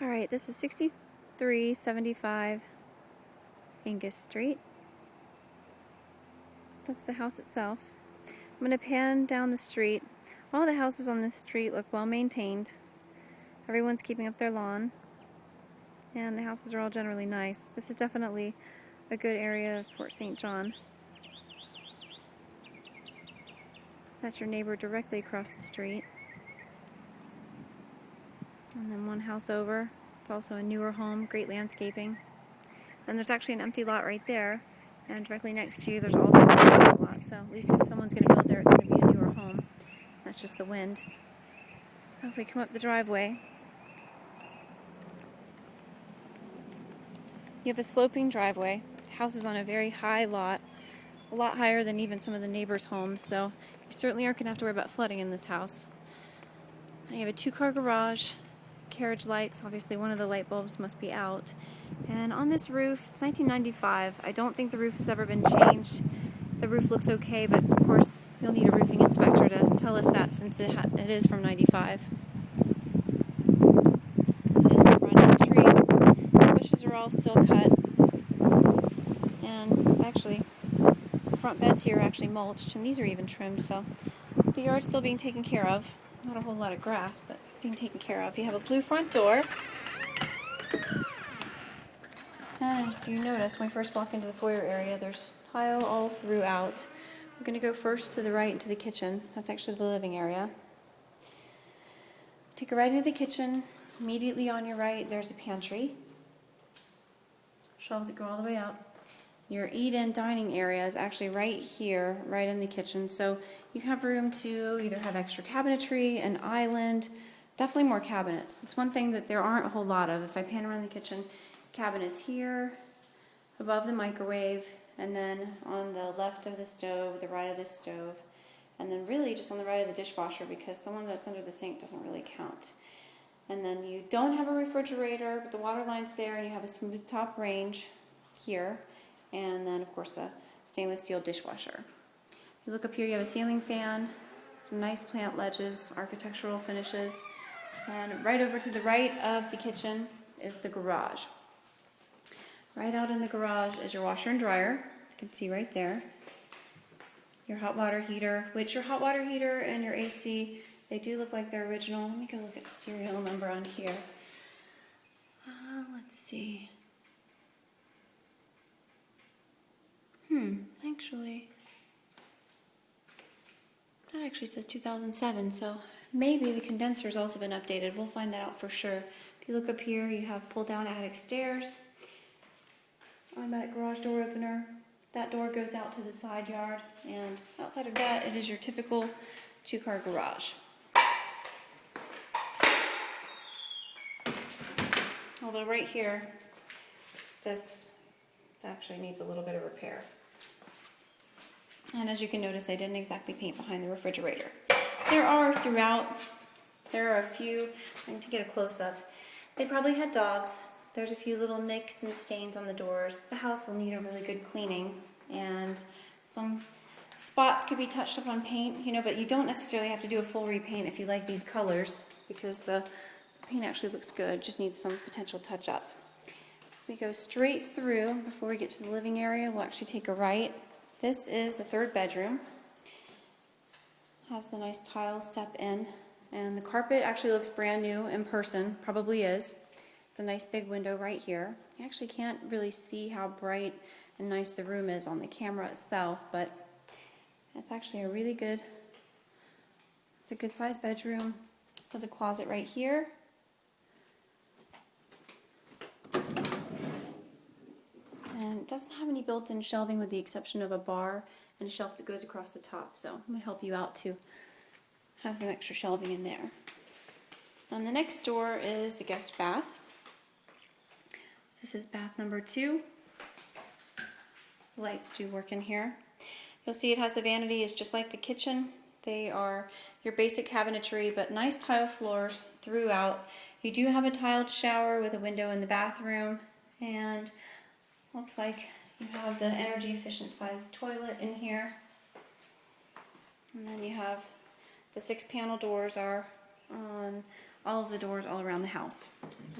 Alright, this is 6375 Angus Street. That's the house itself. I'm going to pan down the street. All the houses on this street look well maintained. Everyone's keeping up their lawn. And the houses are all generally nice. This is definitely a good area of Port St. John. That's your neighbor directly across the street. And then one house over, it's also a newer home, great landscaping. And there's actually an empty lot right there, and directly next to you there's also a vacant lot, so at least if someone's going to build there, it's going to be a newer home. That's just the wind. Now if we come up the driveway, you have a sloping driveway. The house is on a very high lot, a lot higher than even some of the neighbors' homes, so you certainly aren't going to have to worry about flooding in this house. Now you have a two-car garage, carriage lights, obviously one of the light bulbs must be out. And on this roof, it's 1995. I don't think the roof has ever been changed. The roof looks okay, but of course you'll need a roofing inspector to tell us that since it is from 95. This is the front entry. The bushes are all still cut. And actually, the front beds here are actually mulched, and these are even trimmed, so the yard's still being taken care of. Not a whole lot of grass, but being taken care of. You have a blue front door. And if you notice, when we first walk into the foyer area, there's tile all throughout. We're going to go first to the right into the kitchen. That's actually the living area. Take a right into the kitchen. Immediately on your right, there's a pantry. Shelves that go all the way up. Your eat-in dining area is actually right here, right in the kitchen. So you have room to either have extra cabinetry, an island, definitely more cabinets. It's one thing that there aren't a whole lot of. If I pan around the kitchen, cabinets here, above the microwave, and then on the left of the stove, the right of the stove, and then really just on the right of the dishwasher because the one that's under the sink doesn't really count. And then you don't have a refrigerator, but the water line's there, and you have a smooth top range here, and then of course a stainless steel dishwasher. You look up here, you have a ceiling fan, some nice plant ledges, architectural finishes, and right over to the right of the kitchen is the garage. Right out in the garage is your washer and dryer. You can see right there. Your hot water heater, which your hot water heater and your AC, they do look like they're original. Let me go look at the serial number on here. Let's see. Actually, that actually says 2007, so maybe the condenser's also been updated. We'll find that out for sure. If you look up here, you have pull-down attic stairs. Automatic garage door opener. That door goes out to the side yard, and outside of that, it is your typical two-car garage. Although right here, this actually needs a little bit of repair. And as you can notice, I didn't exactly paint behind the refrigerator. There are a few, I need to get a close-up. They probably had dogs. There's a few little nicks and stains on the doors. The house will need a really good cleaning, and some spots could be touched up on paint, but you don't necessarily have to do a full repaint if you like these colors, because the paint actually looks good. It just needs some potential touch-up. We go straight through. Before we get to the living area, we'll actually take a right. This is the third bedroom. Has the nice tile step in, and the carpet actually looks brand new in person, probably is. It's a nice big window right here. You actually can't really see how bright and nice the room is on the camera itself, but it's actually it's a good sized bedroom. There's a closet right here. And it doesn't have any built-in shelving with the exception of a bar and a shelf that goes across the top, so I'm going to help you out to have some extra shelving in there. On the next door is the guest bath. This is bath number 2. The lights do work in here. You'll see it has the vanity. It's just like the kitchen. They are your basic cabinetry, but nice tile floors throughout. You do have a tiled shower with a window in the bathroom, and looks like you have the energy efficient sized toilet in here. And then you have the 6 panel doors are on all of the doors all around the house.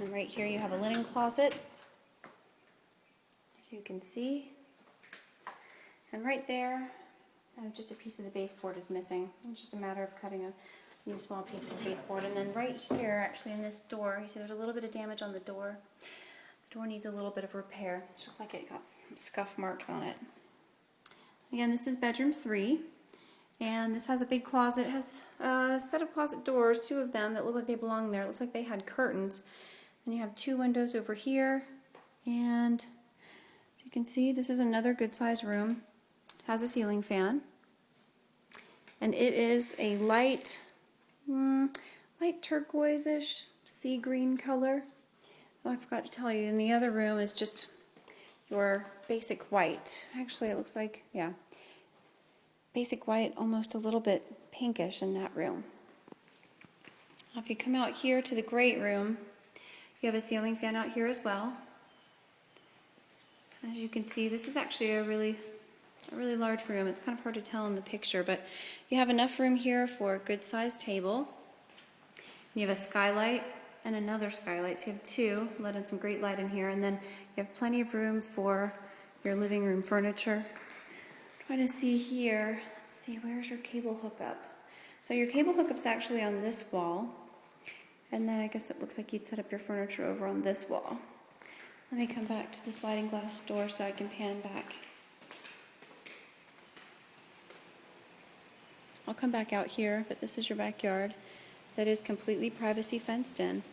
And right here you have a linen closet, as you can see. And right there, just a piece of the baseboard is missing. It's just a matter of cutting a new small piece of baseboard. And then right here, actually in this door, you see there's a little bit of damage on the door. The door needs a little bit of repair. It looks like it got some scuff marks on it. Again, this is bedroom 3. And this has a big closet. It has a set of closet doors, 2 of them that look like they belong there. It looks like they had curtains. Then you have 2 windows over here. And you can see this is another good sized room. It has a ceiling fan. And it is a light turquoise-ish sea green color. Oh, I forgot to tell you, in the other room is just your basic white. Actually, it looks like, yeah, basic white, almost a little bit pinkish in that room. Now, if you come out here to the great room, you have a ceiling fan out here as well. As you can see, this is actually a really large room. It's kind of hard to tell in the picture, but you have enough room here for a good sized table. You have a skylight and another skylight, so you have 2, let in some great light in here, and then you have plenty of room for your living room furniture. Try to see here, let's see, where's your cable hookup? So your cable hookup's actually on this wall, and then I guess it looks like you'd set up your furniture over on this wall. Let me come back to the sliding glass door so I can pan back. I'll come back out here, but this is your backyard that is completely privacy fenced in.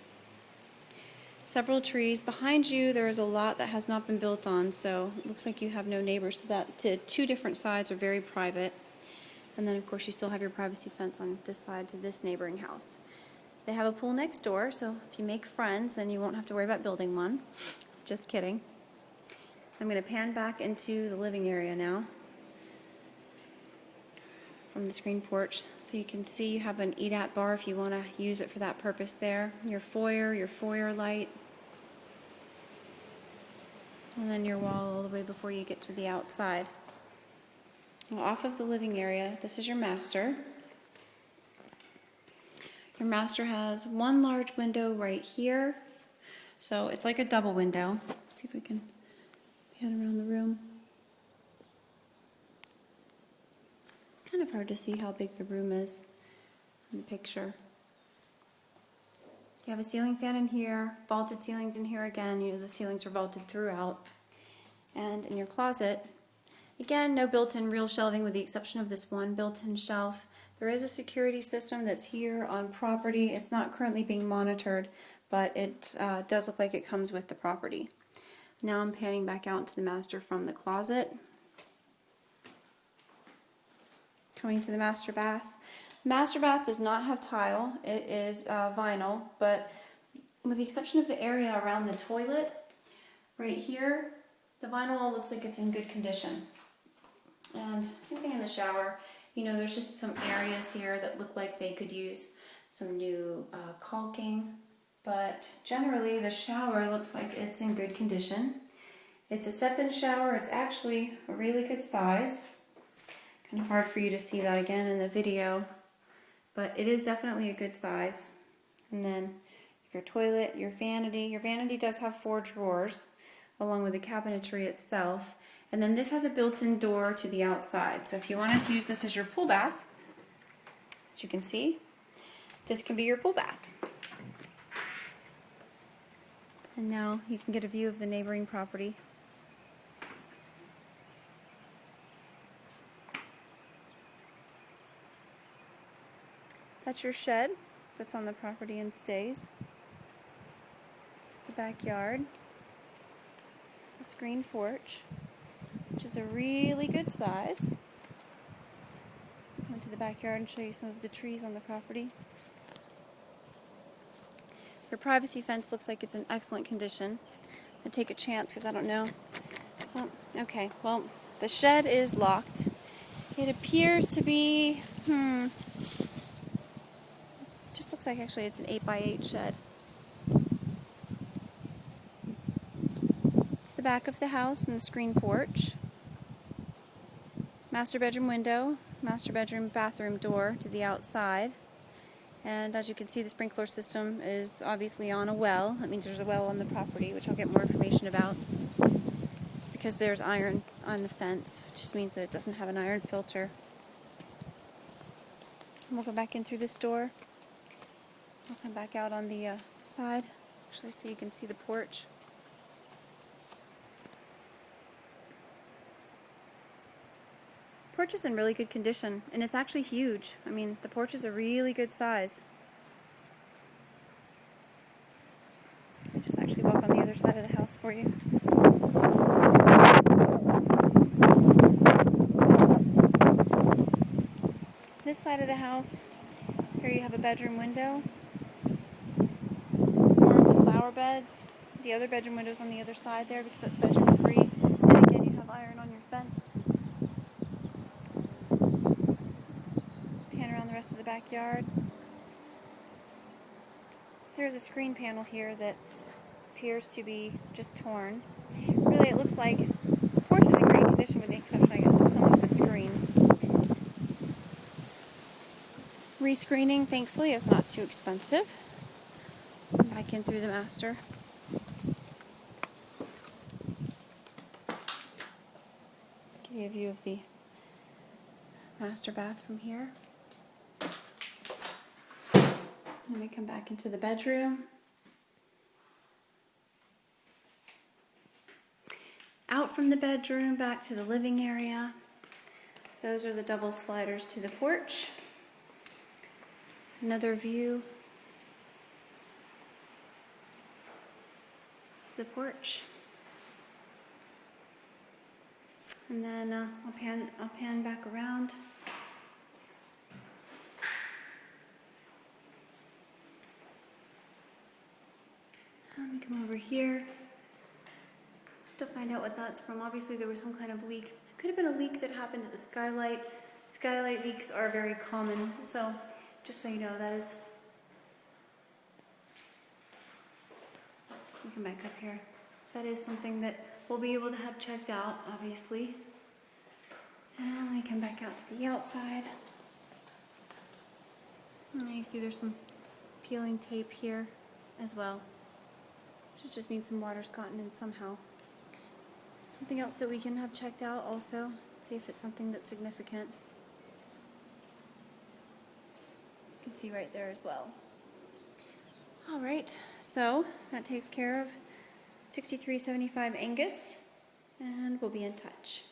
Several trees. Behind you there is a lot that has not been built on, so it looks like you have no neighbors. So that 2 different sides are very private. And then of course you still have your privacy fence on this side to this neighboring house. They have a pool next door, so if you make friends then you won't have to worry about building one. Just kidding. I'm going to pan back into the living area now from the screen porch, so you can see you have an eat-at bar if you want to use it for that purpose there. Your foyer light, and then your wall all the way before you get to the outside. Now, off of the living area, this is your master. Your master has 1 large window right here, so it's like a double window. Let's see if we can pan around the room. Kind of hard to see how big the room is in the picture. You have a ceiling fan in here, vaulted ceilings in here again. You know, the ceilings are vaulted throughout. And in your closet, again, no built-in real shelving with the exception of this one built-in shelf. There is a security system that's here on property. It's not currently being monitored, but it does look like it comes with the property. Now I'm panning back out to the master from the closet. Coming to the master bath. Master bath does not have tile. It is vinyl, but with the exception of the area around the toilet, right here, the vinyl all looks like it's in good condition. And same thing in the shower. You know, there's just some areas here that look like they could use some new caulking, but generally the shower looks like it's in good condition. It's a step-in shower. It's actually a really good size. Kind of hard for you to see that again in the video, but it is definitely a good size. And then your toilet, your vanity does have 4 drawers along with the cabinetry itself. And then this has a built-in door to the outside. So if you wanted to use this as your pool bath, as you can see, this can be your pool bath. And now you can get a view of the neighboring property. That's your shed that's on the property and stays. The backyard. The screen porch, which is a really good size. Go into the backyard and show you some of the trees on the property. Your privacy fence looks like it's in excellent condition. I'll take a chance because I don't know. Oh, okay, well, the shed is locked. It appears to be, just looks like actually it's an 8x8 shed. It's the back of the house and the screen porch. Master bedroom window, master bedroom bathroom door to the outside. And as you can see, the sprinkler system is obviously on a well. That means there's a well on the property, which I'll get more information about. Because there's iron on the fence, it just means that it doesn't have an iron filter. And we'll go back in through this door. We'll come back out on the side, actually, so you can see the porch. Porch is in really good condition, and it's actually huge. I mean, the porch is a really good size. I'll just actually walk on the other side of the house for you. This side of the house, here you have a bedroom window. More of the flower beds. The other bedroom window's on the other side there because that's bedroom 3. And again, you have iron on your fence. Pan around the rest of the backyard. There's a screen panel here that appears to be just torn. Really, it looks like the porch is in great condition with the exception, I guess, of some of the screen. Rescreening, thankfully, is not too expensive. Back in through the master. Give you a view of the master bath from here. Then we come back into the bedroom. Out from the bedroom, back to the living area. Those are the double sliders to the porch. Another view. The porch. And then I'll pan back around. Let me come over here to find out what that's from. Obviously there was some kind of leak. It could have been a leak that happened at the skylight. Skylight leaks are very common, so just so you know, that is. Let me come back up here. That is something that we'll be able to have checked out, obviously. And let me come back out to the outside. And you see there's some peeling tape here as well. Which just means some water's gotten in somehow. Something else that we can have checked out also. See if it's something that's significant. You can see right there as well. Alright, so that takes care of 6375 Angus, and we'll be in touch.